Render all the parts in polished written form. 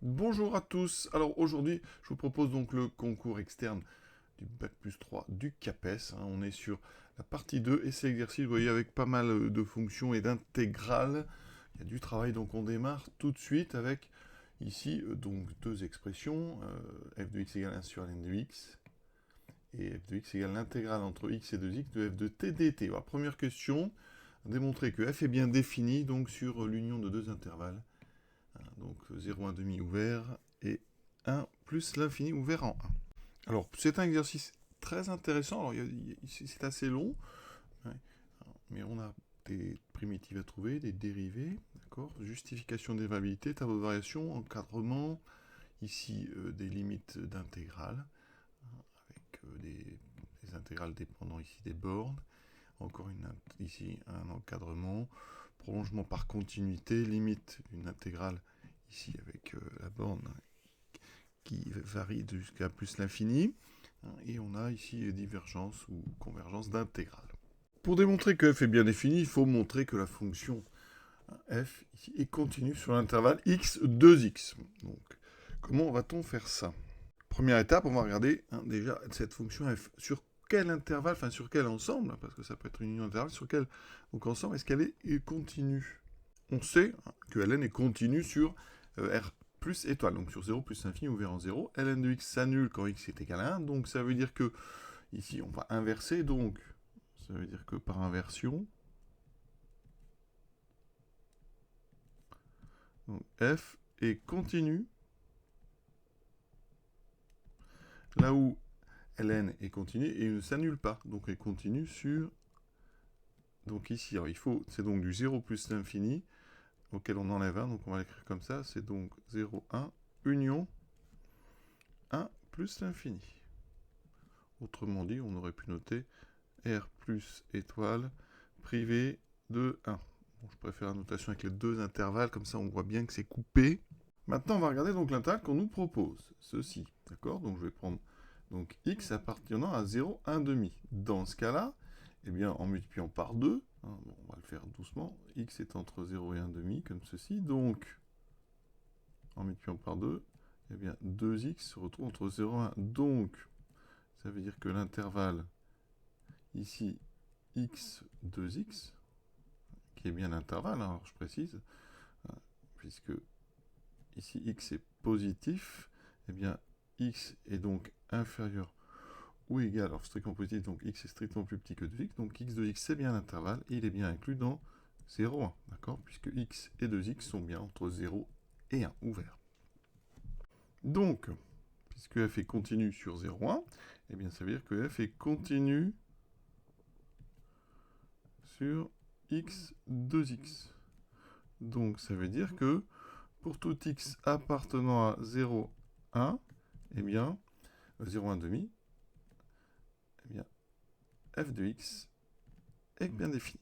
Bonjour à tous. Alors aujourd'hui, je vous propose donc le concours externe du Bac+3 du CAPES. On est sur la partie 2 et c'est l'exercice, vous voyez, avec pas mal de fonctions et d'intégrales. Il y a du travail, donc on démarre tout de suite avec ici donc deux expressions, f de x égale 1 sur ln de x et f de x égale l'intégrale entre x et 2x de f de t dt. Alors, première question, démontrer que f est bien défini donc sur l'union de deux intervalles. Donc 0, 1 demi ouvert et 1 plus l'infini ouvert en 1. Alors c'est un exercice très intéressant, alors c'est assez long, ouais, mais on a des primitives à trouver, des dérivées, d'accord, justification des variabilités, tableau de variation, encadrement, ici des limites d'intégrales, avec des intégrales dépendant ici des bornes, encore ici un encadrement, prolongement par continuité, limite d'une intégrale ici avec la borne qui varie jusqu'à plus l'infini. Et on a ici divergence ou convergence d'intégrales. Pour démontrer que f est bien défini, il faut montrer que la fonction f ici est continue sur l'intervalle x 2x. Donc, comment va-t-on faire ça? Première étape, on va regarder déjà cette fonction f. Sur quel intervalle, enfin sur quel ensemble, parce que ça peut être une union d'intervalle, sur quel donc ensemble est-ce qu'elle est continue? On sait que ln est continue sur r plus étoile, donc sur 0 plus infini ouvert en 0. ln de x s'annule quand x est égal à 1, donc ça veut dire que, ici on va inverser, donc ça veut dire que par inversion, donc f est continue, là où ln est continue et ne s'annule pas, donc elle continue sur, donc ici, alors c'est donc du 0 plus l'infini, auquel on enlève 1, donc on va l'écrire comme ça, c'est donc 0, 1, union 1 plus l'infini. Autrement dit, on aurait pu noter R plus étoile privé de 1. Bon, je préfère la notation avec les deux intervalles, comme ça on voit bien que c'est coupé. Maintenant, on va regarder donc l'intervalle qu'on nous propose, ceci, d'accord? Donc je vais prendre donc x appartenant à 0, 1 demi. Dans ce cas-là, eh bien, en multipliant par 2, bon, on va le faire doucement, x est entre 0 et 1 demi, comme ceci, donc, en multipliant par 2, eh bien, 2x se retrouve entre 0 et 1. Donc, ça veut dire que l'intervalle, ici, x 2x, qui est bien l'intervalle, alors je précise, puisque ici x est positif, eh bien x est donc inférieur ou égal, alors strictement positif, donc x est strictement plus petit que 2x, donc x de x c'est bien l'intervalle, et il est bien inclus dans 0, 1, d'accord, puisque x et 2x sont bien entre 0 et 1, ouvert. Donc, puisque f est continu sur 0, 1, eh bien ça veut dire que f est continu sur x 2x. Donc ça veut dire que pour tout x appartenant à 0, 1, eh bien, 0, 1 demi, eh bien, f de x est bien défini.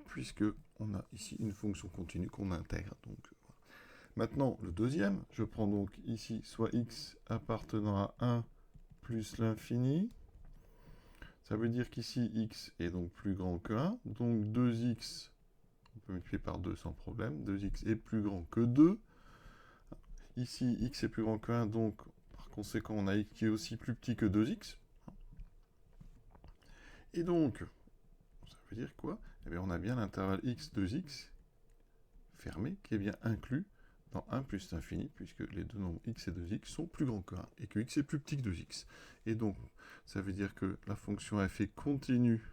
Puisque on a ici une fonction continue qu'on intègre. Donc, voilà. Maintenant, le deuxième, je prends donc ici soit x appartenant à 1 plus l'infini. Ça veut dire qu'ici, x est donc plus grand que 1. Donc 2x, on peut multiplier par 2 sans problème. 2x est plus grand que 2. Ici, x est plus grand que 1, donc par conséquent, on a x qui est aussi plus petit que 2x. Et donc, ça veut dire quoi? Eh bien, on a bien l'intervalle x 2x fermé qui est bien inclus dans 1 plus l'infini, puisque les deux nombres x et 2x sont plus grands que 1, et que x est plus petit que 2x. Et donc, ça veut dire que la fonction f est continue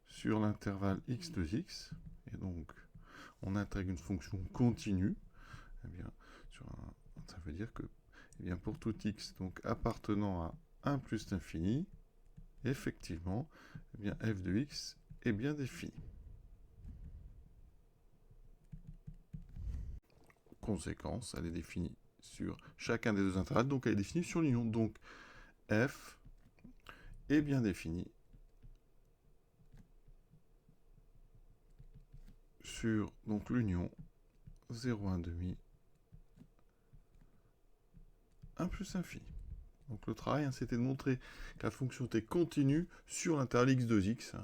sur l'intervalle x 2x, et donc on intègre une fonction continue, eh bien, ça veut dire que eh bien, pour tout x donc appartenant à 1 plus l'infini, effectivement, eh bien, f de x est bien défini. Conséquence, elle est définie sur chacun des deux intervalles, donc elle est définie sur l'union. Donc f est bien définie sur donc l'union 0, 1 demi, 1 plus infini. Donc le travail, c'était de montrer que la fonction t continue sur l'intervalle x2x.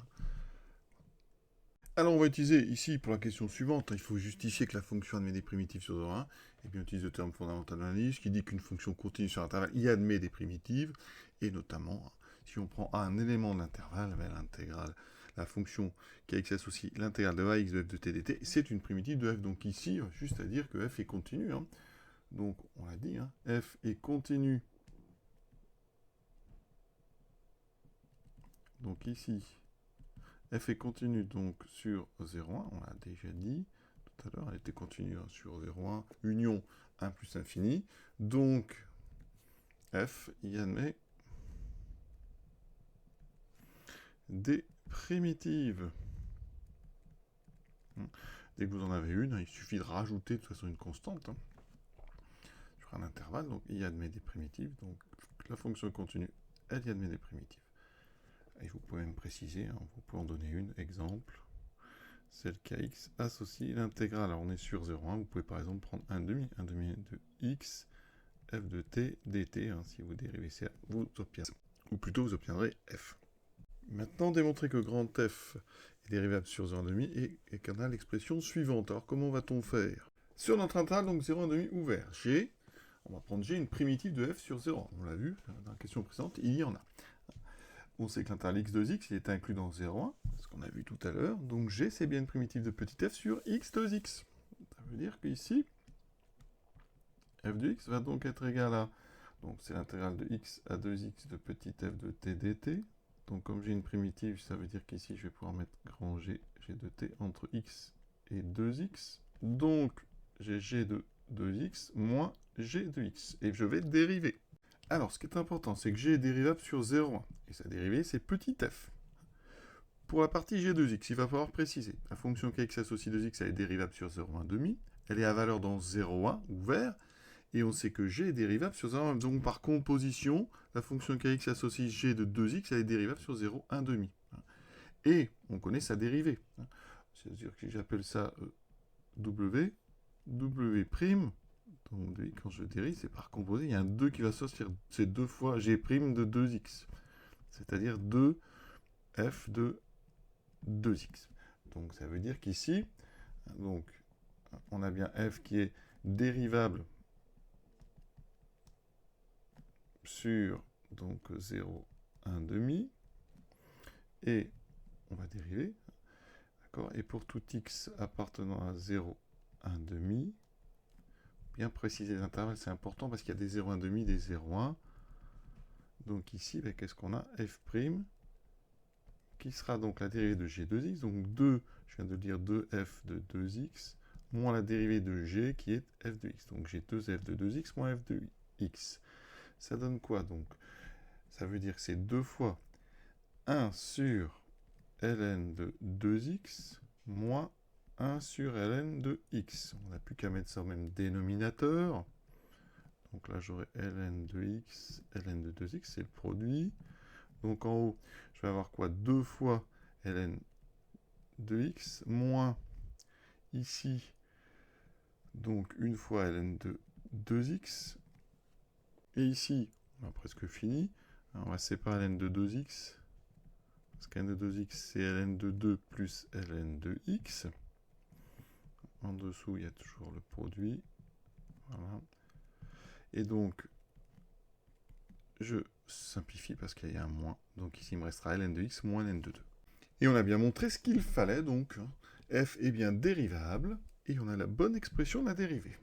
Alors, on va utiliser ici, pour la question suivante, il faut justifier que la fonction admet des primitives sur 0,1. Et bien, on utilise le terme fondamental d'analyse qui dit qu'une fonction continue sur l'intervalle y admet des primitives. Et notamment, si on prend un élément de l'intervalle, l'intégrale, la fonction qui associe l'intégrale de ax de f de t dt, c'est une primitive de f. Donc ici, juste à dire que f est continu. Hein. Donc, on l'a dit, hein, f est continu. Donc ici, f est continue donc sur 0,1, on l'a déjà dit tout à l'heure, elle était continue hein, sur 0,1, union 1 plus infini, donc f y admet des primitives. Dès que vous en avez une, il suffit de rajouter de toute façon une constante hein, sur un intervalle, donc y admet des primitives, donc la fonction continue, elle y admet des primitives. Et vous pouvez même préciser, hein, vous pouvez en donner une, exemple, celle kx associe l'intégrale. Alors on est sur 0,1, vous pouvez par exemple prendre 1 demi de x, f de t dt, hein, si vous dérivez ça, vous obtiendrez, ou plutôt vous obtiendrez f. Maintenant, démontrer que grand f est dérivable sur 0,1 et qu'on a l'expression suivante. Alors comment va-t-on faire? Sur notre intervalle, donc 0,1 ouvert, g, on va prendre g une primitive de f sur 0,1. On l'a vu dans la question précédente, il y en a. On sait que l'intervalle x de x, il est inclus dans 0,1, ce qu'on a vu tout à l'heure. Donc g, c'est bien une primitive de petit f sur x de x. Ça veut dire qu'ici, f de x va donc être égal à... Donc c'est l'intégrale de x à 2x de petit f de t dt. Donc comme j'ai une primitive, ça veut dire qu'ici, je vais pouvoir mettre grand g de t entre x et 2x. Donc j'ai g de 2x moins g de x. Et je vais dériver. Alors, ce qui est important, c'est que g est dérivable sur 0,1. Et sa dérivée, c'est petit f. Pour la partie g de x, il va falloir préciser. La fonction kx associe 2x, elle est dérivable sur 0,1 demi. Elle est à valeur dans 0,1, ouvert. Et on sait que g est dérivable sur 0,1. Donc, par composition, la fonction kx associe g de 2x, elle est dérivable sur 0,1 demi. Et on connaît sa dérivée. C'est-à-dire que si j'appelle ça w, w', donc quand je dérive, c'est par composé, il y a un 2 qui va sortir, c'est 2 fois g' de 2x, c'est-à-dire 2f de 2x. Donc ça veut dire qu'ici, donc on a bien f qui est dérivable sur donc 0, 1 demi, et on va dériver, d'accord, et pour tout x appartenant à 0, 1 demi, bien préciser les intervalles, c'est important parce qu'il y a des 0,1 demi, des 0,1. Donc ici, ben, qu'est-ce qu'on a? F', qui sera donc la dérivée de g de x, donc 2, je viens de dire 2f de 2x, moins la dérivée de g qui est f de x. Donc j'ai 2f de 2x moins f de x. Ça donne quoi donc? Ça veut dire que c'est 2 fois 1 sur ln de 2x moins 1 sur ln de x. On n'a plus qu'à mettre ça au même dénominateur. Donc là, j'aurai ln de x, ln de 2x, c'est le produit. Donc en haut, je vais avoir quoi? 2 fois ln de x, moins ici, donc une fois ln de 2x. Et ici, on a presque fini. Alors, on va séparer ln de 2x. Parce qu'ln de 2x, c'est ln de 2 plus ln de x. En dessous, il y a toujours le produit. Voilà. Et donc, je simplifie parce qu'il y a un moins. Donc ici, il me restera ln de x moins ln de 2. Et on a bien montré ce qu'il fallait, donc f est bien dérivable, et on a la bonne expression de la dérivée.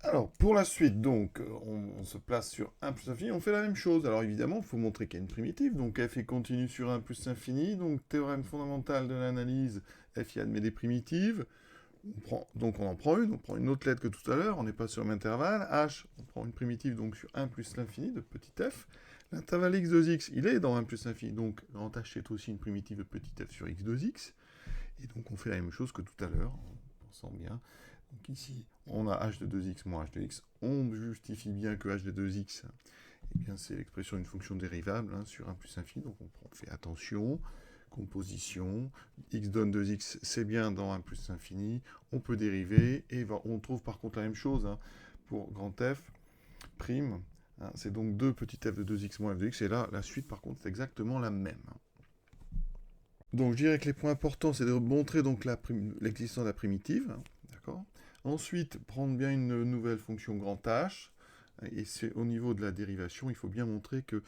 Alors, pour la suite, donc, on se place sur 1 plus infini, on fait la même chose. Alors évidemment, il faut montrer qu'il y a une primitive, donc f est continue sur 1 plus infini, donc théorème fondamental de l'analyse, f y admet des primitives. Donc on en prend une, on prend une autre lettre que tout à l'heure, on n'est pas sur l'intervalle, h, on prend une primitive donc sur 1 plus l'infini de petit f. L'intervalle x de x, il est dans 1 plus l'infini, donc grand h c'est aussi une primitive de petit f sur x de x. Et donc on fait la même chose que tout à l'heure, en pensant bien. Donc ici, on a h de 2x moins h de x. On justifie bien que h de 2x, eh bien c'est l'expression d'une fonction dérivable hein, sur 1 plus infini, donc on fait attention. Composition, x donne 2x, c'est bien dans 1 plus infini, on peut dériver, et on trouve par contre la même chose hein, pour grand f', hein, c'est donc 2 petit f de 2x moins f de x, et là, la suite par contre, c'est exactement la même. Donc je dirais que les points importants, c'est de montrer donc l'existence de la primitive, hein, d'accord. Ensuite, prendre bien une nouvelle fonction grand H, et c'est au niveau de la dérivation, il faut bien montrer que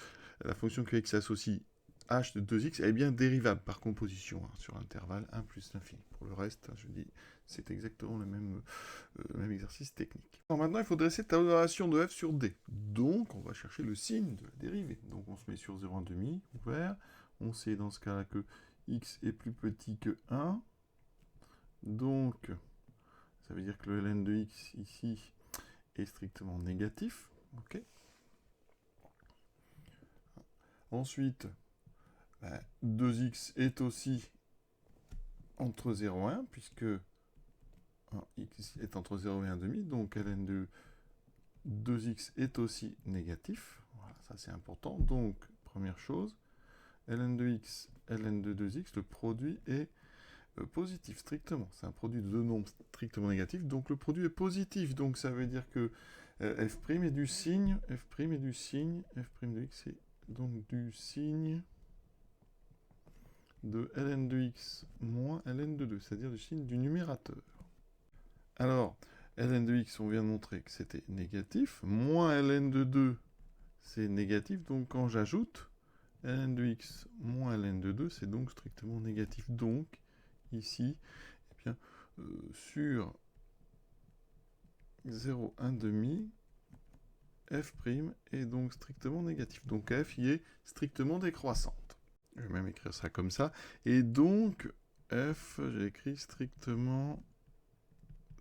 la fonction QX associe h de 2x est bien dérivable par composition, hein, sur l'intervalle 1 plus l'infini. Pour le reste, hein, je dis, c'est exactement le même exercice technique. Alors maintenant, il faut dresser ta relation de f sur d. Donc, on va chercher le signe de la dérivée. Donc, on se met sur 0,5 ouvert. On sait dans ce cas-là que x est plus petit que 1. Donc, ça veut dire que le ln de x ici est strictement négatif. Ok. Ensuite, 2x est aussi entre 0 et 1, puisque x est entre 0 et 1,5, donc ln de 2x est aussi négatif. Voilà, ça c'est important. Donc, première chose, ln de x, ln de 2x, le produit est positif, strictement. C'est un produit de deux nombres strictement négatifs, donc le produit est positif. Donc ça veut dire que f' est du signe, f' est du signe, f' de x est donc du signe de ln de x moins ln de 2, c'est-à-dire du signe du numérateur. Alors, ln de x, on vient de montrer que c'était négatif, moins ln de 2, c'est négatif, donc quand j'ajoute, ln de x moins ln de 2, c'est donc strictement négatif. Donc, ici, eh bien, sur 0, 1,5, f' est donc strictement négatif. Donc f y est strictement décroissante. Je vais même écrire ça comme ça. Et donc, f, j'ai écrit strictement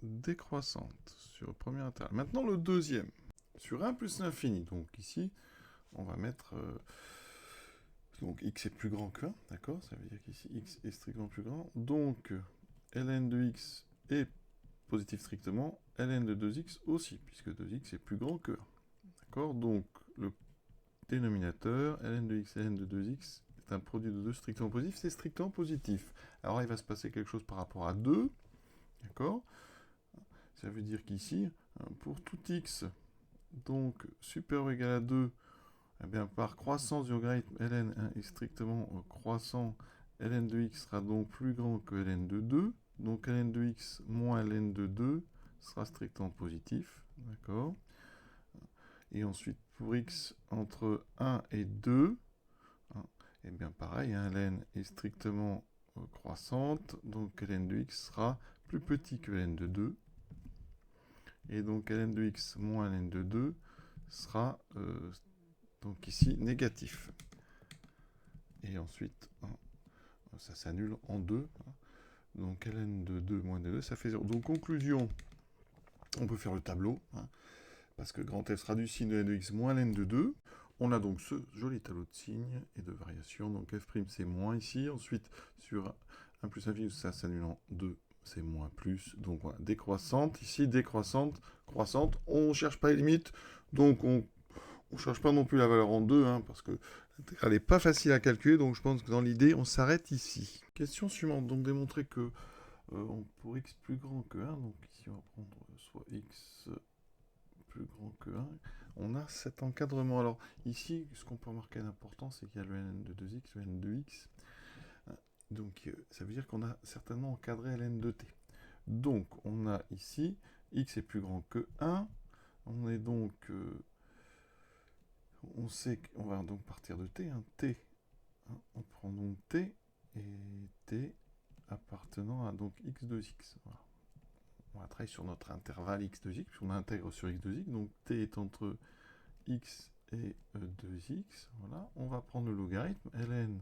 décroissante sur le premier intervalle. Maintenant, le deuxième, sur 1 plus l'infini. Donc ici, on va mettre... donc x est plus grand que 1, d'accord. Ça veut dire qu'ici, x est strictement plus grand. Donc, ln de x est positif strictement, ln de 2x aussi, puisque 2x est plus grand que 1. D'accord. Donc, le dénominateur, ln de x, ln de 2x, est un produit de 2 strictement positif, c'est strictement positif. Alors, il va se passer quelque chose par rapport à 2, d'accord. Ça veut dire qu'ici, pour tout x, donc supérieur ou égal à 2, eh bien, par croissance du logarithme ln est strictement croissant, ln de x sera donc plus grand que ln de 2, donc ln de x moins ln de 2 sera strictement positif, d'accord. Et ensuite, pour x entre 1 et 2, hein, eh bien pareil, hein, ln est strictement croissante, donc ln de x sera plus petit que ln de 2, et donc ln de x moins ln de 2 sera donc ici négatif. Et ensuite, hein, ça s'annule en 2. Hein. Donc ln de 2 moins de 2, ça fait 0. Donc conclusion, on peut faire le tableau, hein, parce que grand F sera du signe de ln de x moins ln de 2. On a donc ce joli tableau de signes et de variations. Donc f' c'est moins ici. Ensuite, sur 1 plus infini, ça s'annule en 2, c'est moins plus. Donc voilà, décroissante. Ici, décroissante, croissante. On ne cherche pas les limites. Donc on ne cherche pas non plus la valeur en 2, hein, parce que l'intégrale n'est pas facile à calculer. Donc je pense que dans l'idée, on s'arrête ici. Question suivante. Donc démontrer que pour x plus grand que 1, donc ici on va prendre soit x plus grand que 1, on a cet encadrement. Alors ici, ce qu'on peut remarquer d'important, c'est qu'il y a le ln de 2x, le ln de x. Donc ça veut dire qu'on a certainement encadré ln de t. Donc on a ici, x est plus grand que 1. On est donc... on sait qu'on va donc partir de t. Hein, t, hein, on prend donc t, et t appartenant à donc x de x. Voilà. On va travailler sur notre intervalle x de x, puisqu'on intègre sur x de x. Donc t est entre x et 2x. Voilà. On va prendre le logarithme. ln,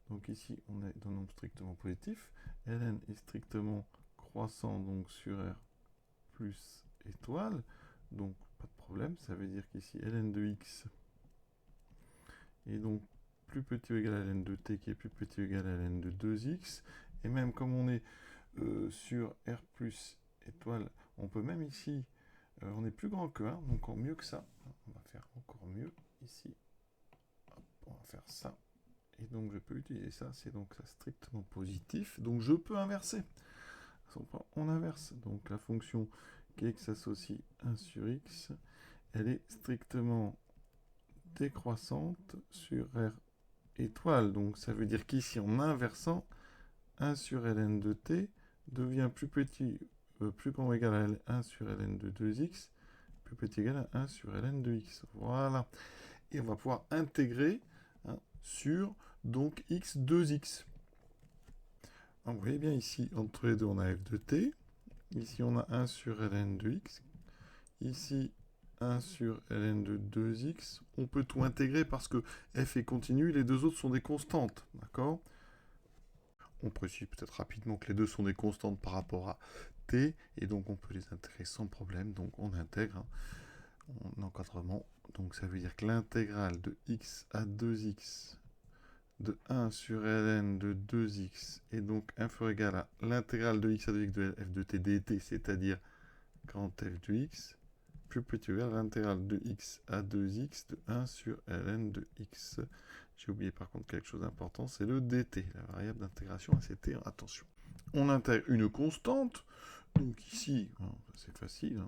donc ici on est dans un nombre strictement positif. ln est strictement croissant donc sur r plus étoile. Donc pas de problème. Ça veut dire qu'ici ln de x est donc plus petit ou égal à ln de t qui est plus petit ou égal à ln de 2x. Et même comme on est sur r plus étoile, on peut même ici, on est plus grand que 1, donc encore mieux que ça. On va faire encore mieux ici. Hop, on va faire ça. Et donc je peux utiliser ça, c'est donc ça strictement positif. Donc je peux inverser. On inverse. Donc la fonction kx associe 1 sur x, elle est strictement décroissante sur r étoile. Donc ça veut dire qu'ici, en inversant, 1 sur ln de t devient plus petit, plus grand ou égal à 1 sur ln de 2x, plus petit ou égal à 1 sur ln de x. Voilà. Et on va pouvoir intégrer sur donc x 2x. Vous voyez bien ici, entre les deux, on a f de t. Ici, on a 1 sur ln de x. Ici, 1 sur ln de 2x. On peut tout intégrer parce que f est continu, les deux autres sont des constantes. D'accord? On précise peut-être rapidement que les deux sont des constantes par rapport à t, et donc on peut les intégrer sans problème. Donc on intègre en encadrement. Donc ça veut dire que l'intégrale de x à 2x de 1 sur ln de 2x est donc inférieur ou égal à l'intégrale de x à 2x de f de t dt, c'est-à-dire grand f de x, plus petit ou égal à l'intégrale de x à 2x de 1 sur ln de x. J'ai oublié par contre quelque chose d'important, c'est le dt, la variable d'intégration, c'était, attention. On intègre une constante, donc ici, c'est facile,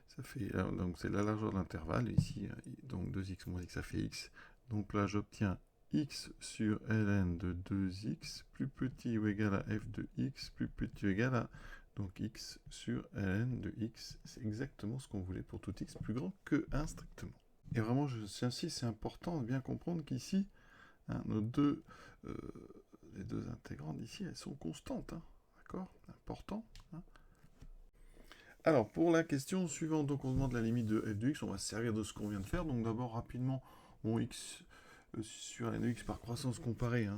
ça fait, donc c'est la largeur de l'intervalle, ici, donc 2x moins x, ça fait x. Donc là, j'obtiens x sur ln de 2x plus petit ou égal à f de x plus petit ou égal à donc x sur ln de x. C'est exactement ce qu'on voulait pour tout x plus grand que 1 strictement. Et vraiment, j'insiste, c'est important de bien comprendre qu'ici, les deux intégrantes ici, elles sont constantes. D'accord? Important. Alors, pour la question suivante, donc on demande la limite de f de x, on va se servir de ce qu'on vient de faire. Donc d'abord, rapidement, mon x sur ln de x par croissance comparée,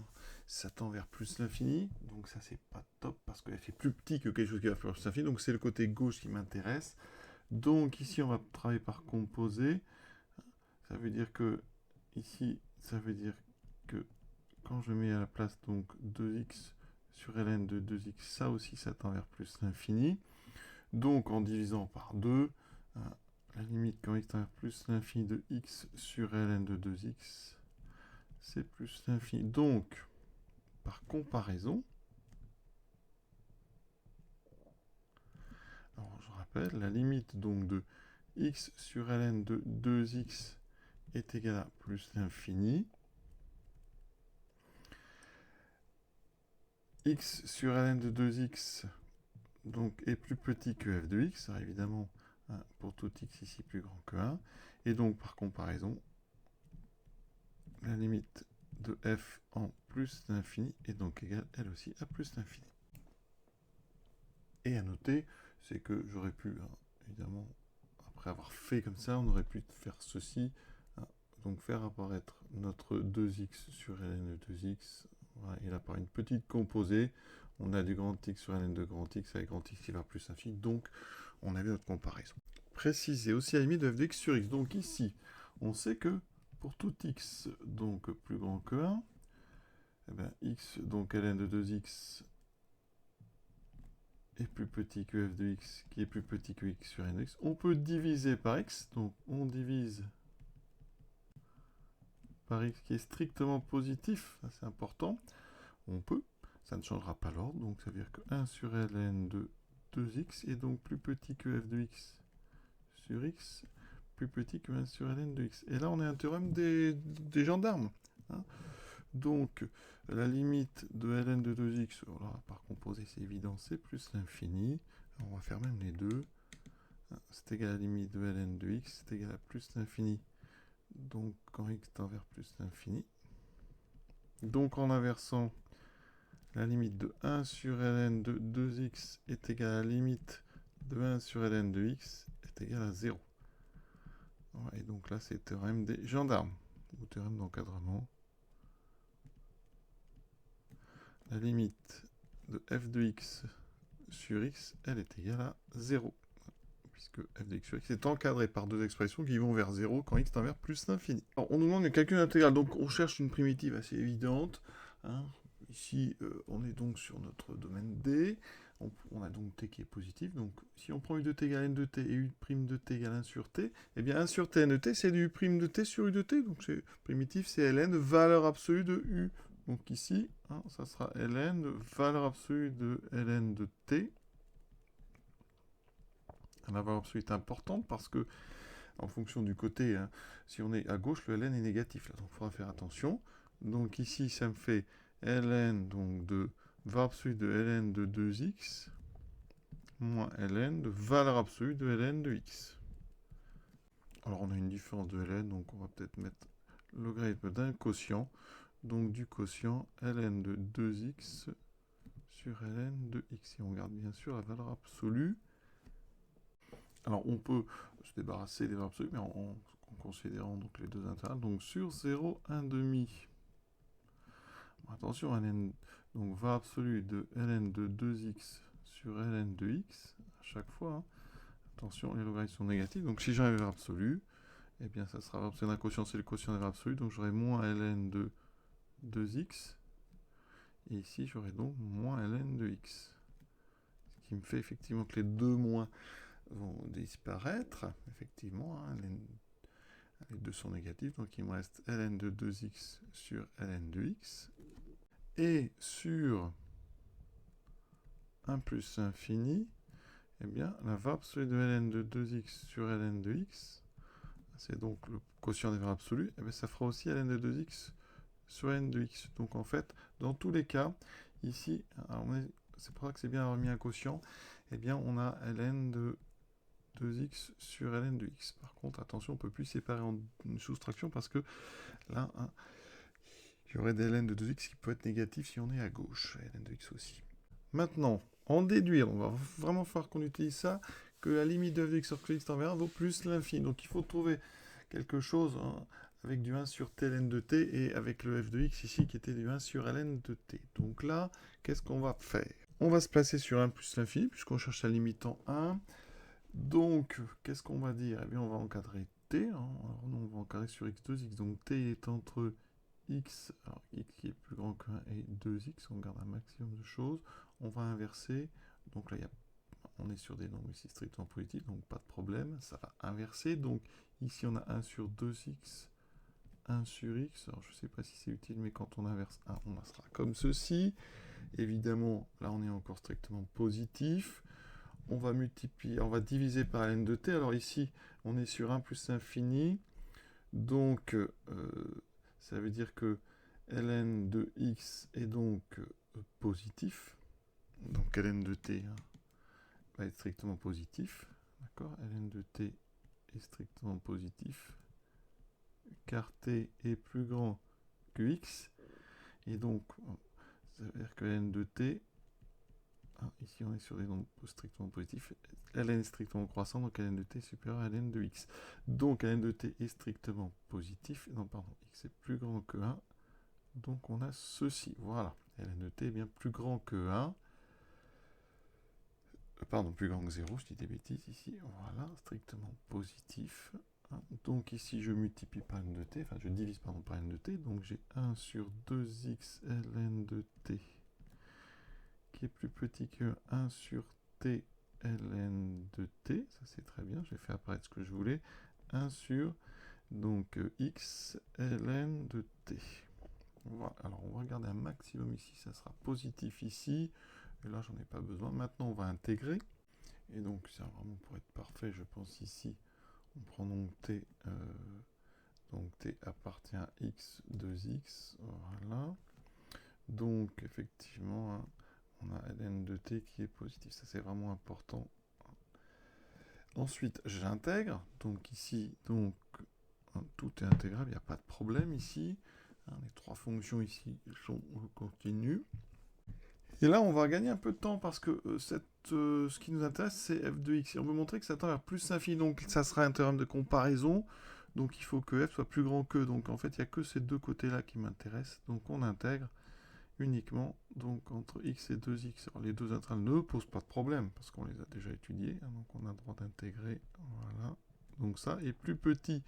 ça tend vers plus l'infini. Donc ça, c'est pas top parce que f est plus petit que quelque chose qui va faire plus l'infini. Donc c'est le côté gauche qui m'intéresse. Donc ici, on va travailler par composé. Ça veut dire que, ici, ça veut dire que quand je mets à la place donc 2x sur ln de 2x, ça aussi, ça tend vers plus l'infini. Donc en divisant par 2, la limite quand x tend vers plus l'infini de x sur ln de 2x, c'est plus l'infini. Donc, par comparaison, alors je rappelle, la limite donc de x sur ln de 2x est égale à plus l'infini. X sur ln de 2x donc, est plus petit que f de x, alors évidemment, pour tout x ici plus grand que 1. Et donc, par comparaison, la limite de f en plus l'infini est donc égale, elle aussi, à plus l'infini. Et à noter, c'est que j'aurais pu, évidemment, après avoir fait comme ça, on aurait pu faire ceci, donc faire apparaître notre 2x sur ln de 2x, voilà, il apparaît une petite composée, on a du grand x sur ln de grand x avec grand x qui va plus l'infini, donc on avait notre comparaison. Préciser aussi la limite de f de x sur x, donc ici, on sait que pour tout x donc plus grand que 1, eh bien, x, donc ln de 2x est plus petit que f de x, qui est plus petit que x sur n de x, on peut diviser par x, donc on divise par x qui est strictement positif, c'est important, on peut, ça ne changera pas l'ordre, donc ça veut dire que 1 sur ln de 2x est donc plus petit que f de x sur x, plus petit que 1 sur ln de x. Et là, on a un théorème des gendarmes. Donc, la limite de ln de 2x, alors là, par composé, c'est évident, c'est plus l'infini. On va faire même les deux. C'est égal à la limite de ln de x, c'est égal à plus l'infini. Donc, quand x tend vers plus l'infini. Donc, en inversant, la limite de 1 sur ln de 2x est égale à la limite de 1 sur ln de x est égale à 0. Et donc là, c'est le théorème des gendarmes, ou théorème d'encadrement. La limite de f de x sur x, elle est égale à 0. Puisque f de x sur x est encadré par deux expressions qui vont vers 0 quand x tend vers plus l'infini. Alors, on nous demande le calcul intégral, donc on cherche une primitive assez évidente. Ici, on est donc sur notre domaine D. On a donc t qui est positif. Donc, si on prend u de t égale n de t et u' de t égale 1 sur t, eh bien 1 sur t n de t, c'est du u' de t sur u de t. Donc, c'est primitif, c'est ln, valeur absolue de u. Donc ici, ça sera ln, valeur absolue de ln de t. La valeur absolue est importante parce que, en fonction du côté, si on est à gauche, le ln est négatif. Là, donc il faudra faire attention. Donc ici, ça me fait ln donc de valeur absolue de ln de 2x moins ln de valeur absolue de ln de x. Alors on a une différence de ln, donc on va peut-être mettre le logarithme d'un quotient. Donc du quotient ln de 2x sur ln de x. Et on garde bien sûr la valeur absolue. Alors on peut se débarrasser des valeurs absolues, mais en considérant donc les deux intégrales. Donc sur 0, 1 demi. Bon, attention, ln, donc valeur absolue de ln de 2x sur ln de x, à chaque fois. Hein. Attention, les logarithmes sont négatifs. Donc si j'ai une valeur absolue, eh bien ça sera valeur absolue d'un quotient, c'est le quotient des valeurs absolues. Donc j'aurai moins ln de 2x. Et ici, j'aurai donc moins ln de x. Ce qui me fait effectivement que les deux moins vont disparaître. Effectivement, hein, les deux sont négatifs. Donc il me reste ln de 2x sur ln de x. Et sur 1 plus infini, eh bien, la valeur absolue de ln de 2x sur ln de x, c'est donc le quotient des valeurs absolues, eh bien, ça fera aussi ln de 2x sur ln de x. Donc en fait, dans tous les cas, ici, c'est pour ça que c'est bien d'avoir mis un quotient, eh bien on a ln de 2x sur ln de x. Par contre, attention, on ne peut plus séparer en une soustraction parce que là, hein, il y aurait des ln de 2x qui peut être négatif si on est à gauche, ln de x aussi. Maintenant, en déduire, on va vraiment falloir qu'on utilise ça, que la limite de f de x sur x en V1 vaut plus l'infini. Donc il faut trouver quelque chose hein, avec du 1 sur t ln de t et avec le f de x ici qui était du 1 sur ln de t. Donc là, qu'est-ce qu'on va faire? On va se placer sur 1 plus l'infini puisqu'on cherche la limite en 1. Donc, qu'est-ce qu'on va dire? Eh bien, on va encadrer t. Hein. Alors, nous, on va encadrer sur x2x. Donc, t est entre x, alors x qui est plus grand que 1 et 2x. On garde un maximum de choses. On va inverser. Donc là, on est sur des nombres ici strictement positifs, donc pas de problème. Ça va inverser. Donc, ici, on a 1 sur 2x, 1 sur x. Alors, je ne sais pas si c'est utile, mais quand on inverse 1, on sera comme ceci. Évidemment, là, on est encore strictement positif. On va multiplier, on va diviser par ln de t. Alors ici, on est sur 1 plus infini. Donc, ça veut dire que ln de x est donc positif. Donc ln de t hein, va être strictement positif. D'accord? Ln de t est strictement positif. Car t est plus grand que x. Et donc, ça veut dire que ln de t... ici, on est sur des nombres strictement positifs. ln est strictement croissant, donc ln de t est supérieur à ln de x. Donc ln de t est strictement positif. Non, pardon, x est plus grand que 1. Donc on a ceci. Voilà. ln de t est bien plus grand que 1. Pardon, plus grand que 0, je dis des bêtises ici. Voilà, strictement positif. Donc ici, je multiplie par ln de t, enfin je divise par ln de t. Donc j'ai 1 sur 2x ln de t qui est plus petit que 1 sur t ln de t, ça c'est très bien, j'ai fait apparaître ce que je voulais, 1 sur donc x ln de t. Voilà, alors on va regarder un maximum ici, ça sera positif ici, et là j'en ai pas besoin. Maintenant on va intégrer, et donc ça vraiment pour être parfait, je pense ici, on prend donc t appartient à x 2x, voilà. Donc effectivement, hein, on a ln de t qui est positif, ça c'est vraiment important. Ensuite, j'intègre, donc ici, donc tout est intégrable, il n'y a pas de problème ici. Hein, les trois fonctions ici sont continues. Et là, on va gagner un peu de temps parce que ce qui nous intéresse, c'est f de x. Et on veut montrer que ça tend vers plus l'infini, donc ça sera un théorème de comparaison. Donc il faut que f soit plus grand que. Donc en fait, il n'y a que ces deux côtés-là qui m'intéressent. Donc on intègre uniquement donc entre x et 2x. Alors, les deux intégrales ne posent pas de problème parce qu'on les a déjà étudiées. Hein, donc on a le droit d'intégrer. Voilà. Donc ça est plus petit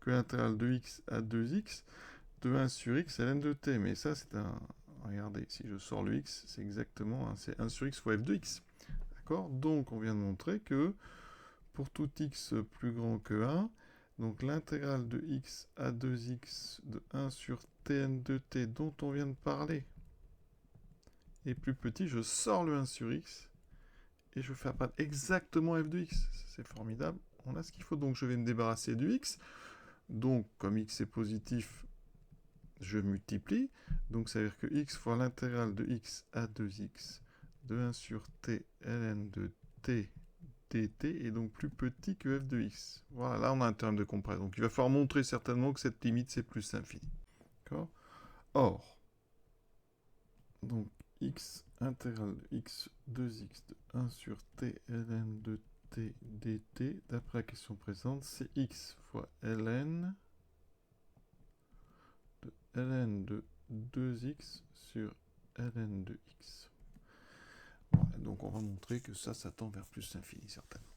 que l'intégrale de x à 2x de 1 sur x ln de t. Mais ça, c'est un... Regardez, si je sors le x, c'est exactement c'est 1 sur x fois f de x. D'accord? Donc on vient de montrer que pour tout x plus grand que 1, donc l'intégrale de x à 2x de 1 sur tn de t dont on vient de parler est plus petit, je sors le 1 sur x et je fais apparaître exactement f de x. C'est formidable, on a ce qu'il faut. Donc je vais me débarrasser du x. Donc comme x est positif, je multiplie, donc ça veut dire que x fois l'intégrale de x à 2x de 1 sur t ln de t dt est donc plus petit que f de x. Voilà, là on a un terme de comparaison. Donc il va falloir montrer certainement que cette limite c'est plus l'infini. D'accord ? Or, donc x intégrale de x 2x de 1 sur t ln de t dt, d'après la question présente, c'est x fois ln de 2x sur ln de x. Voilà, donc on va montrer que ça tend vers plus l'infini, certainement.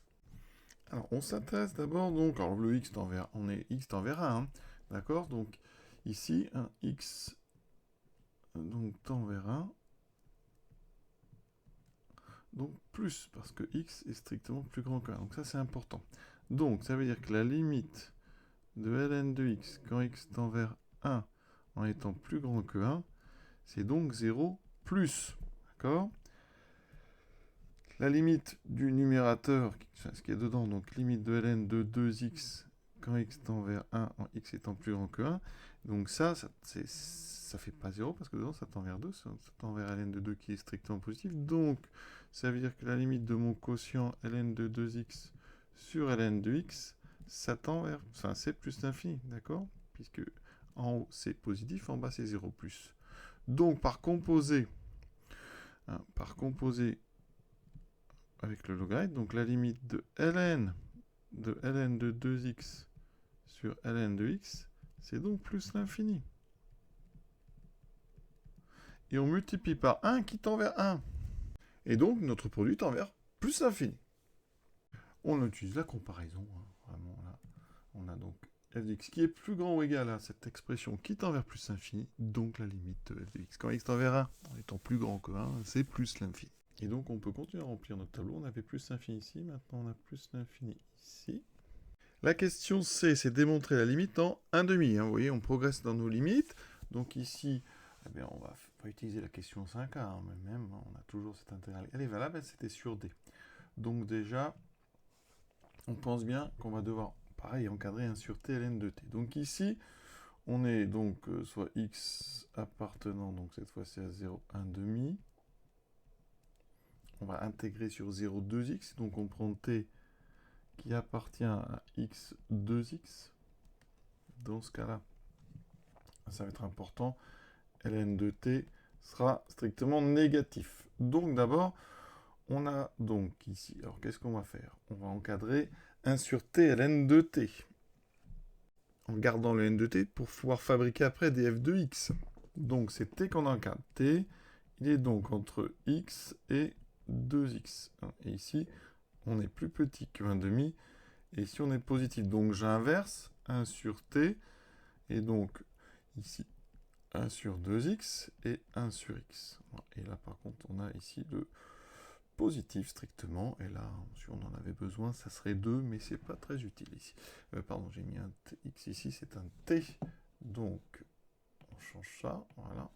Alors, on s'intéresse d'abord, donc, alors le x tend vers, x tend vers 1, hein, d'accord? Donc, ici, un x donc, tend vers 1, donc plus, parce que x est strictement plus grand que 1, donc ça c'est important. Donc, ça veut dire que la limite de ln de x, quand x tend vers 1, en étant plus grand que 1, c'est donc 0 plus, d'accord? La limite du numérateur, ce qui est dedans, donc limite de ln de 2x quand x tend vers 1 en x étant plus grand que 1. Donc ça fait pas 0 parce que dedans ça tend vers 2, ça tend vers ln de 2 qui est strictement positif. Donc ça veut dire que la limite de mon quotient ln de 2x sur ln de x, ça tend vers, enfin c'est plus l'infini, d'accord? Puisque en haut c'est positif, en bas c'est 0 plus. Donc par composé avec le logarithme, donc la limite de ln de 2x sur ln de x, c'est donc plus l'infini. Et on multiplie par 1 qui tend vers 1. Et donc notre produit tend vers plus l'infini. On utilise la comparaison, hein, vraiment là. On a donc f de x qui est plus grand ou égal à cette expression qui tend vers plus l'infini, donc la limite de f de x. Quand x tend vers 1, en étant plus grand que 1, c'est plus l'infini. Et donc on peut continuer à remplir notre tableau. On avait plus l'infini ici, maintenant on a plus l'infini ici. La question C, c'est démontrer la limite en 1,5. Hein. Vous voyez, on progresse dans nos limites. Donc ici, eh bien, on va utiliser la question 5A. Hein, même, on a toujours cette intégrale. Elle est valable, c'était sur D. Donc déjà, on pense bien qu'on va devoir, pareil, encadrer 1 sur T ln de T. Donc ici, on est donc soit x appartenant, donc cette fois-ci à 0, 1,5. On va intégrer sur 0, 2x. Donc on prend t qui appartient à x, 2x. Dans ce cas-là, ça va être important. ln de t sera strictement négatif. Donc d'abord, on a donc ici, alors qu'est-ce qu'on va faire? On va encadrer 1 sur t ln de t. En gardant le n de t pour pouvoir fabriquer après des f de x. Donc c'est t qu'on encadre. T, il est donc entre x et 2x. Et ici, on est plus petit que 1,5. Et ici, on est positif. Donc j'inverse 1 sur t. Et donc ici, 1 sur 2x et 1 sur x. Et là, par contre, on a ici le positif strictement. Et là, si on en avait besoin, ça serait 2, mais c'est pas très utile ici. Pardon, j'ai mis un x ici, c'est un t. Donc, on change ça. Voilà.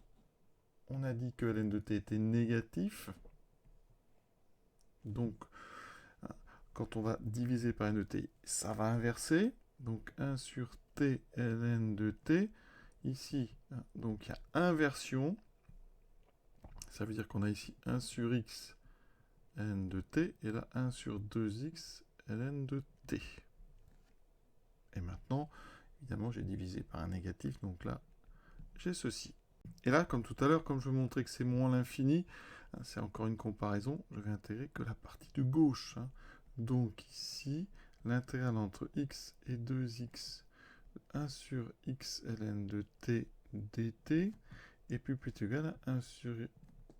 On a dit que ln de t était négatif. Donc, quand on va diviser par n de t, ça va inverser. Donc, 1 sur t ln de t. Ici, donc il y a inversion. Ça veut dire qu'on a ici 1 sur x ln de t, et là 1 sur 2x ln de t. Et maintenant, évidemment, j'ai divisé par un négatif, donc là, j'ai ceci. Et là, comme tout à l'heure, comme je vous montrais que c'est moins l'infini, c'est encore une comparaison, je vais intégrer que la partie de gauche. Donc ici, l'intégrale entre x et 2x, 1 sur x ln de t dt, et puis plutôt égal à 1 sur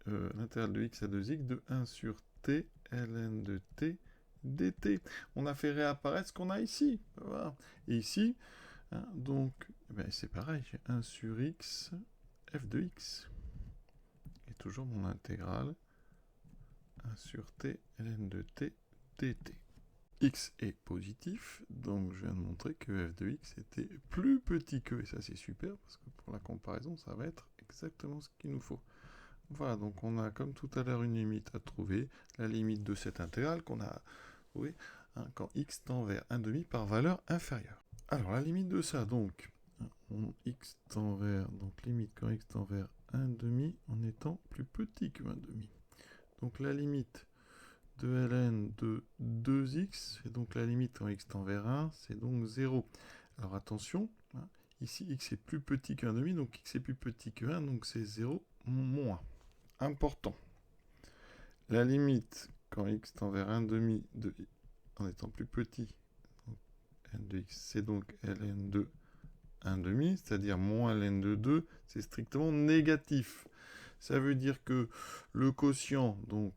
l'intégrale de x à 2x de 1 sur t ln de t dt. On a fait réapparaître ce qu'on a ici. Voilà. Et ici, donc, c'est pareil, j'ai 1 sur x f de x. Et toujours mon intégrale 1 sur t ln de t dt. X est positif, donc je viens de montrer que f de x était plus petit que, et ça c'est super, parce que pour la comparaison, ça va être exactement ce qu'il nous faut. Voilà, donc on a comme tout à l'heure une limite à trouver, la limite de cette intégrale qu'on a trouvée quand x tend vers 1,5 par valeur inférieure. Alors la limite de ça, donc, x tend vers, donc limite quand x tend vers 1,5 en étant plus petit que 1,5. Donc la limite de ln de 2x, c'est donc la limite quand x tend vers 1, c'est donc 0. Alors attention, hein, ici x est plus petit que 1,5, donc x est plus petit que 1, donc c'est 0 moins. Important. La limite quand x tend vers 1,5 en étant plus petit, donc n de x, c'est donc ln de 1,5, c'est-à-dire moins ln de 2, c'est strictement négatif. Ça veut dire que le quotient, donc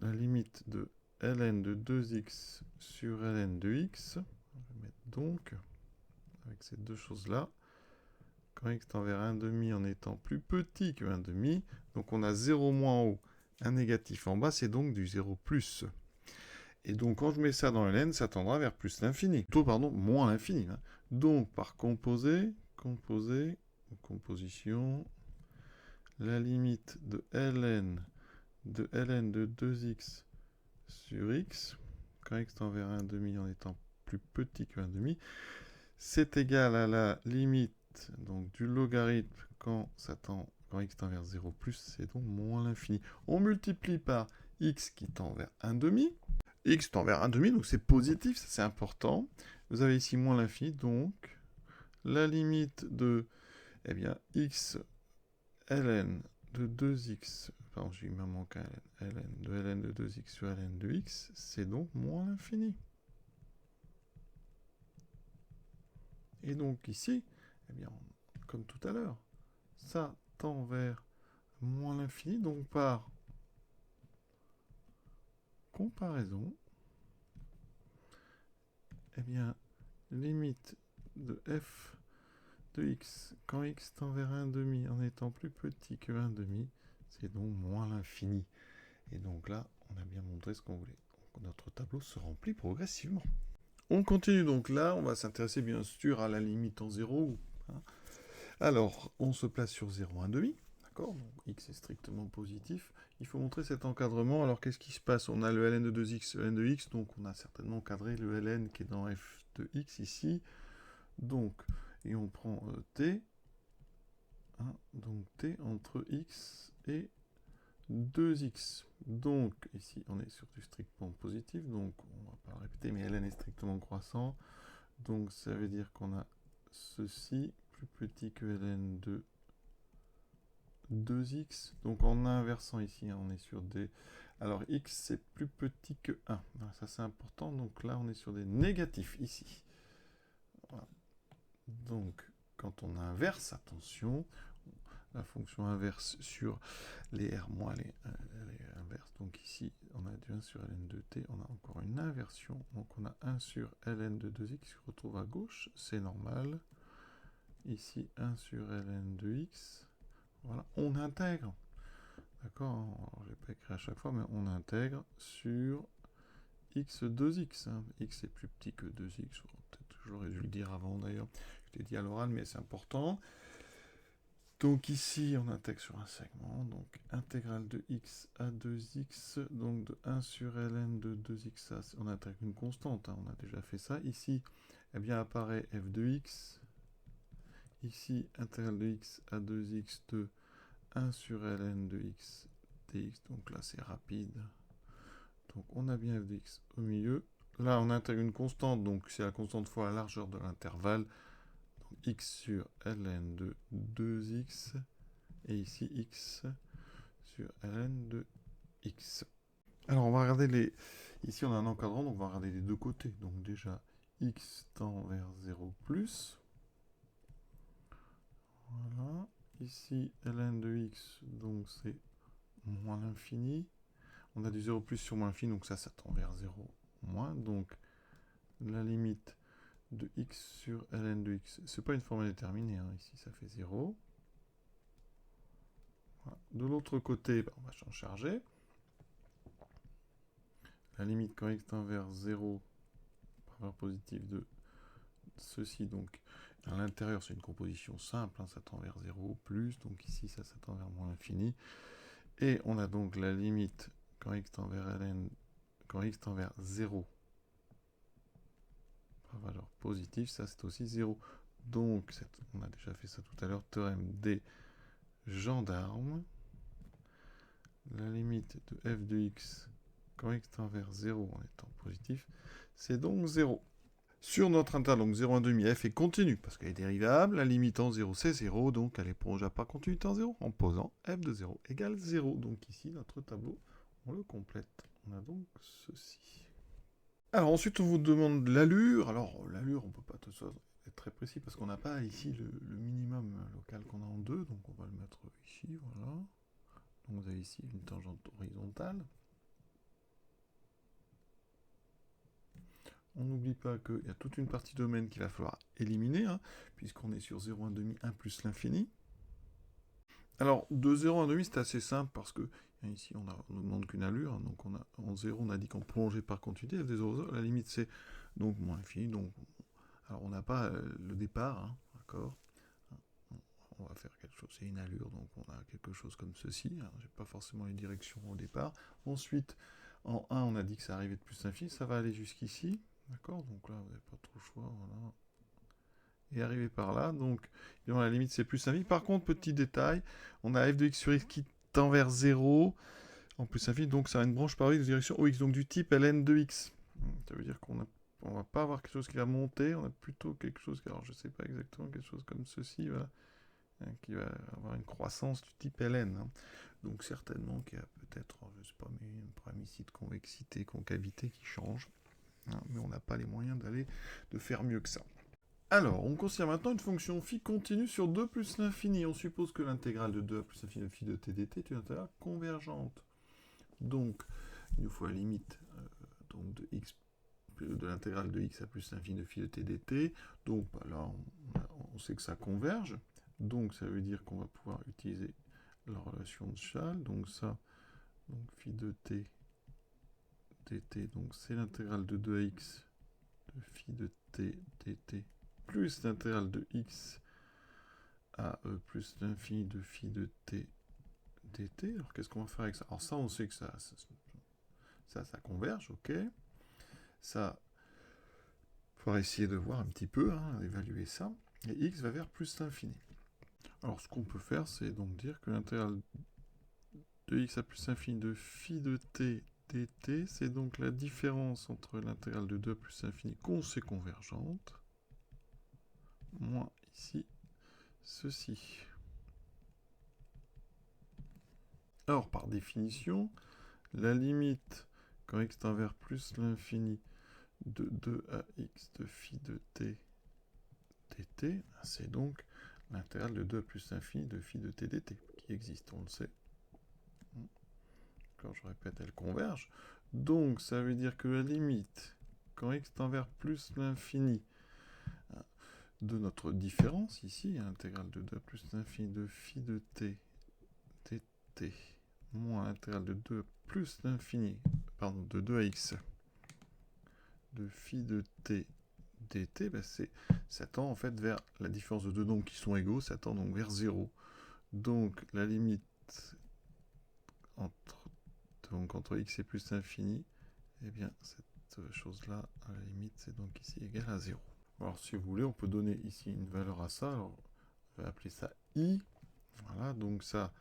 la limite de ln de 2x sur ln de x, je vais mettre donc, avec ces deux choses-là, quand x tend vers 1,5 en étant plus petit que 1,5, donc on a 0 moins en haut, un négatif en bas, c'est donc du 0 plus. Et donc quand je mets ça dans ln, ça tendra vers plus l'infini. Plutôt, pardon, moins l'infini. Hein. Donc par composé, composition, la limite de ln de 2x sur x, quand x tend vers 1,5 en étant plus petit que 1,5, c'est égal à la limite donc, du logarithme quand x tend vers 0 plus, c'est donc moins l'infini. On multiplie par x qui tend vers 1,5. X tend vers 1,5, donc c'est positif, ça c'est important. Vous avez ici moins l'infini, donc la limite de x ln de 2x, pardon, il me manque un ln de 2x sur ln de x, c'est donc moins l'infini. Et donc ici, comme tout à l'heure, ça tend vers moins l'infini, donc par comparaison, limite de f de x, quand x tend vers 1,5 en étant plus petit que 1,5, c'est donc moins l'infini. Et donc là, on a bien montré ce qu'on voulait. Donc, notre tableau se remplit progressivement. On continue donc là, on va s'intéresser bien sûr à la limite en 0. Hein. Alors, on se place sur 0, 1,5. D'accord, donc x est strictement positif. Il faut montrer cet encadrement. Alors, qu'est-ce qui se passe? On a le ln de 2x, ln de x, donc on a certainement encadré le ln qui est dans f de x ici. Donc, et on prend t, hein, donc t entre x et 2x. Donc, ici, on est sur du strictement positif, donc on va pas le répéter, mais ln est strictement croissant. Donc, ça veut dire qu'on a ceci plus petit que ln de 2x. Donc, en inversant ici, hein, on est sur des... Alors, x, c'est plus petit que 1. Alors, ça, c'est important. Donc, là, on est sur des négatifs ici. Voilà. Donc, quand on inverse, attention, la fonction inverse sur les R-, les inverses. Donc ici, on a du 1 sur ln de t, on a encore une inversion. Donc on a 1 sur ln de 2x qui se retrouve à gauche, c'est normal. Ici, 1 sur ln de x. Voilà, on intègre. D'accord, je ne vais pas écrire à chaque fois, mais on intègre sur x 2x. Hein. X est plus petit que 2x. Peut-être que j'aurais dû le dire avant d'ailleurs. Je l'ai dit à l'oral, mais c'est important. Donc ici, on intègre sur un segment, donc intégrale de x à 2x, donc de 1 sur ln de 2x, on intègre une constante, hein, on a déjà fait ça. Ici, apparaît f de x. Ici, intégrale de x à 2x de 1 sur ln de x dx, donc là c'est rapide. Donc on a bien f de x au milieu. Là, on intègre une constante, donc c'est la constante fois la largeur de l'intervalle. X sur ln de 2x, et ici x sur ln de x. Alors on va regarder les... Ici on a un encadrant, donc on va regarder les deux côtés. Donc déjà, x tend vers 0 plus. Voilà. Ici, ln de x, donc c'est moins l'infini. On a du 0 plus sur moins l'infini, donc ça tend vers 0 moins. Donc la limite de x sur ln de x. C'est pas une formule déterminée, hein. Ici ça fait 0. Voilà. De l'autre côté, on va s'en charger. La limite quand x tend vers 0, par valeur positive de ceci, donc à l'intérieur c'est une composition simple, hein, ça tend vers 0 plus, donc ici ça tend vers moins l'infini. Et on a donc la limite quand x tend vers ln, quand x tend vers 0, par valeur positive, ça c'est aussi 0. Donc, on a déjà fait ça tout à l'heure, théorème des gendarmes. La limite de f de x quand x tend vers 0 en étant positif, c'est donc 0. Sur notre intervalle, donc 0, 1,5, f est continue, parce qu'elle est dérivable, la limite en 0, c'est 0, donc elle est prolongeable par continuité en 0, en posant f de 0 égale 0. Donc ici, notre tableau, on le complète. On a donc ceci. Alors ensuite, on vous demande l'allure. Alors l'allure, on ne peut pas tout ça être très précis, parce qu'on n'a pas ici le minimum local qu'on a en 2, donc on va le mettre ici, voilà. Donc vous avez ici une tangente horizontale. On n'oublie pas qu'il y a toute une partie domaine qu'il va falloir éliminer, hein, puisqu'on est sur 0, 1,5, 1 plus l'infini. Alors, de 0 à 1,5, c'est assez simple, parce que ici, on ne demande qu'une allure. Donc, en 0, on a dit qu'on plongeait par continuité. F de 0, la limite, c'est donc moins l'infini. Donc, alors, on n'a pas le départ, hein, d'accord. On va faire quelque chose, c'est une allure, donc on a quelque chose comme ceci. Je n'ai pas forcément les directions au départ. Ensuite, en 1, on a dit que ça arrivait de plus l'infini. Ça va aller jusqu'ici. D'accord, donc là, vous n'avez pas trop le choix, voilà. Et arriver par là, donc, évidemment, la limite, c'est plus infini. Par contre, petit détail, on a f de x sur x qui tend vers 0, en plus infini, donc ça a une branche parallèle de direction OX, donc du type ln de x. Ça veut dire qu'on ne va pas avoir quelque chose qui va monter, on a plutôt quelque chose, alors je ne sais pas exactement, quelque chose comme ceci, voilà, qui va avoir une croissance du type ln. Hein. Donc certainement qu'il y a peut-être, je ne sais pas, mais une paramétrie de convexité, concavité qui change. Hein, mais on n'a pas les moyens de faire mieux que ça. Alors, on considère maintenant une fonction phi continue sur 2 plus l'infini. On suppose que l'intégrale de 2 à plus l'infini de phi de t dt est une intégrale convergente. Donc, il nous faut la limite donc de l'intégrale de x à plus l'infini de phi de t dt. Donc, bah, là, on sait que ça converge. Donc, ça veut dire qu'on va pouvoir utiliser la relation de Schall. Donc, ça, donc phi de t dt, donc c'est l'intégrale de 2x de phi de t dt plus l'intégrale de x à plus l'infini de phi de t dt. Alors qu'est-ce qu'on va faire avec ça? Alors ça, on sait que ça converge, ok. Ça, il faudra essayer de voir un petit peu, hein, évaluer ça. Et x va vers plus l'infini. Alors ce qu'on peut faire, c'est donc dire que l'intégrale de x à plus l'infini de phi de t dt, c'est donc la différence entre l'intégrale de 2 à plus l'infini qu'on sait convergente, moins ici, ceci. Alors, par définition, la limite, quand x tend vers plus l'infini de 2 à x de phi de t dt, c'est donc l'intégrale de 2 à plus l'infini de phi de t dt, qui existe, on le sait. Quand je répète, elle converge. Donc, ça veut dire que la limite, quand x tend vers plus l'infini de notre différence, ici, l'intégrale de 2 à plus l'infini de phi de t dt, moins l'intégrale de 2 plus l'infini, pardon, de 2 à x de phi de t dt, ben ça tend en fait vers la différence de deux nombres qui sont égaux, ça tend donc vers 0. Donc la limite entre x et plus l'infini, eh bien cette chose-là, à la limite, c'est donc ici égal à 0. Alors si vous voulez, on peut donner ici une valeur à ça, alors on va appeler ça i. Voilà, donc ça,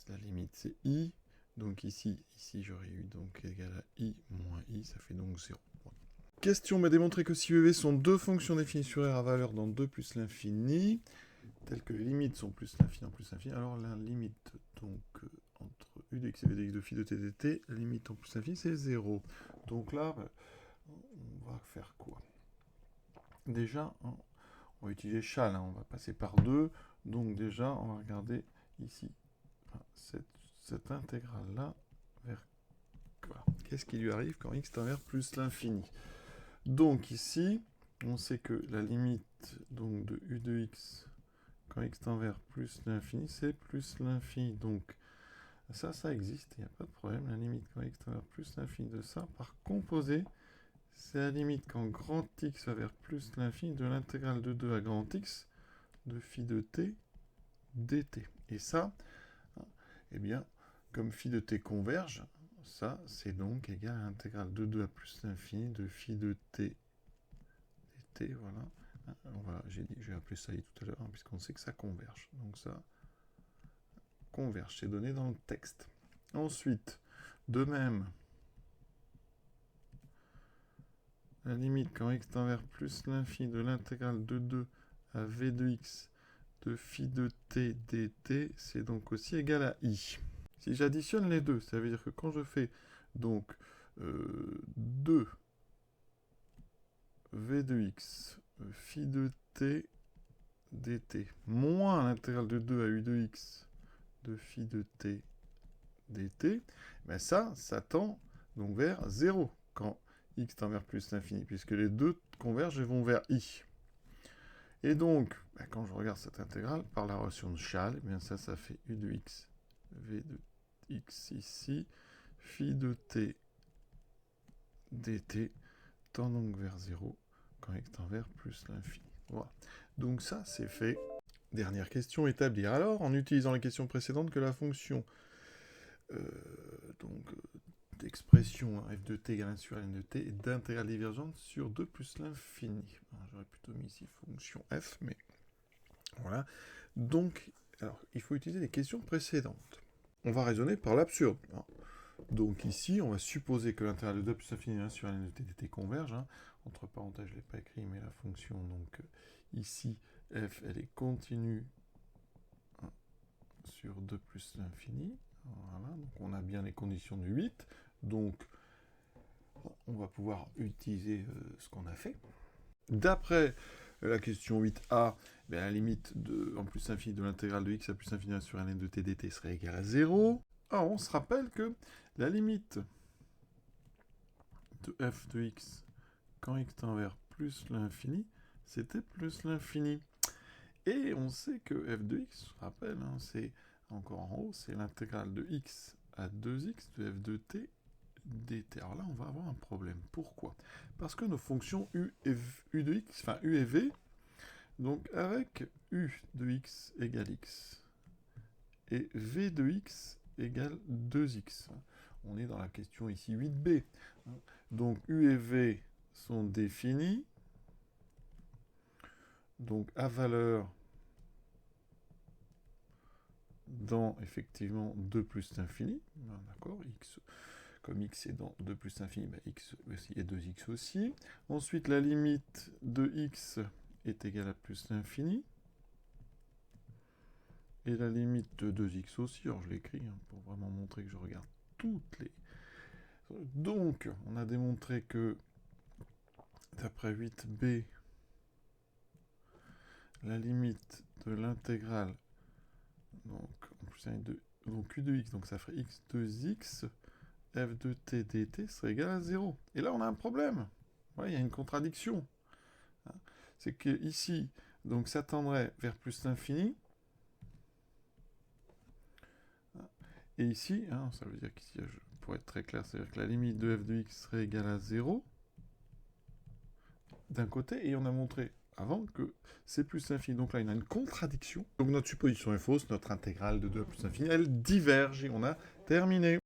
la limite c'est i. Donc ici j'aurais eu donc égal à i moins i, ça fait donc 0. Question m'a démontré que si v sont deux fonctions définies sur R à valeur dans 2 plus l'infini, telles que les limites sont plus l'infini en plus l'infini, alors la limite donc entre u de x et v de x de phi de t dt, la limite en plus l'infini c'est 0. Donc là, on va faire quoi? Déjà, hein, on va utiliser Schall, hein, on va passer par 2, donc déjà on va regarder ici, enfin, cette intégrale-là vers quoi? Qu'est-ce qui lui arrive quand x tend vers plus l'infini? Donc ici, on sait que la limite donc, de u de x quand x tend vers plus l'infini, c'est plus l'infini. Donc ça existe, il n'y a pas de problème. La limite quand x tend vers plus l'infini de ça, par composé, c'est la limite quand grand x va vers plus l'infini de l'intégrale de 2 à grand x de phi de t dt. Et ça, eh bien, comme phi de t converge, ça, c'est donc égal à l'intégrale de 2 à plus l'infini de phi de t dt, voilà, Voilà, j'ai appelé ça i tout à l'heure, puisqu'on sait que ça converge. Donc ça converge, c'est donné dans le texte. Ensuite, de même, la limite quand x tend vers plus l'infini de l'intégrale de 2 à v de x de phi de t dt, c'est donc aussi égal à i. Si j'additionne les deux, ça veut dire que quand je fais donc 2 v de x phi de t dt moins l'intégrale de 2 à u de x de phi de t dt, ben ça tend donc vers 0 quand x tend vers plus l'infini, puisque les deux convergent et vont vers i. Et donc, ben quand je regarde cette intégrale, par la relation de Schall, eh bien ça fait u de x, v de x ici, phi de t dt tend donc vers 0 quand x tend vers plus l'infini. Voilà. Donc ça, c'est fait. Dernière question, établir alors, en utilisant les questions précédentes, que la fonction d'expression f de t égale 1 sur n de t est d'intégrale divergente sur 2 plus l'infini. J'aurais plutôt mis ici fonction f, mais voilà. Donc, alors, il faut utiliser les questions précédentes. On va raisonner par l'absurde. Donc ici, on va supposer que l'intégrale de 2 plus l'infini 1 sur n de t dt converge. Entre parenthèses, je ne l'ai pas écrit, mais la fonction, donc ici, f, elle est continue sur 2 plus l'infini. Voilà, donc on a bien les conditions du 8. Donc, on va pouvoir utiliser ce qu'on a fait. D'après la question 8a, ben, la limite de en plus infini de l'intégrale de x à plus infini sur ln de t dt serait égale à 0. Alors, on se rappelle que la limite de f de x quand x tend vers plus l'infini, c'était plus l'infini. Et on sait que f de x, je rappelle, c'est encore en haut, c'est l'intégrale de x à 2x de f de t dt. Alors là, on va avoir un problème. Pourquoi? Parce que nos fonctions u de x, enfin u et v, donc avec u de x égale x et v de x égale 2x. On est dans la question ici 8b. Donc u et v sont définis. Donc à valeur dans effectivement 2 plus l'infini, d'accord, x, comme x est dans 2 plus l'infini, ben x aussi et 2x aussi. Ensuite, la limite de x est égale à plus l'infini. Et la limite de 2x aussi, alors je l'écris pour vraiment montrer que je regarde toutes les... Donc, on a démontré que, d'après 8b, la limite de l'intégrale, donc, u de x, donc ça ferait x 2x, f de t dt serait égal à 0. Et là, on a un problème. Ouais, il y a une contradiction. C'est que ici, donc ça tendrait vers plus l'infini. Et ici, ça veut dire qu'ici, pour être très clair, c'est-à-dire que la limite de f de x serait égale à 0 d'un côté, et on a montré avant que c'est plus l'infini. Donc là, il y a une contradiction. Donc notre supposition est fausse, notre intégrale de 2 à plus l'infini, elle diverge, et on a terminé.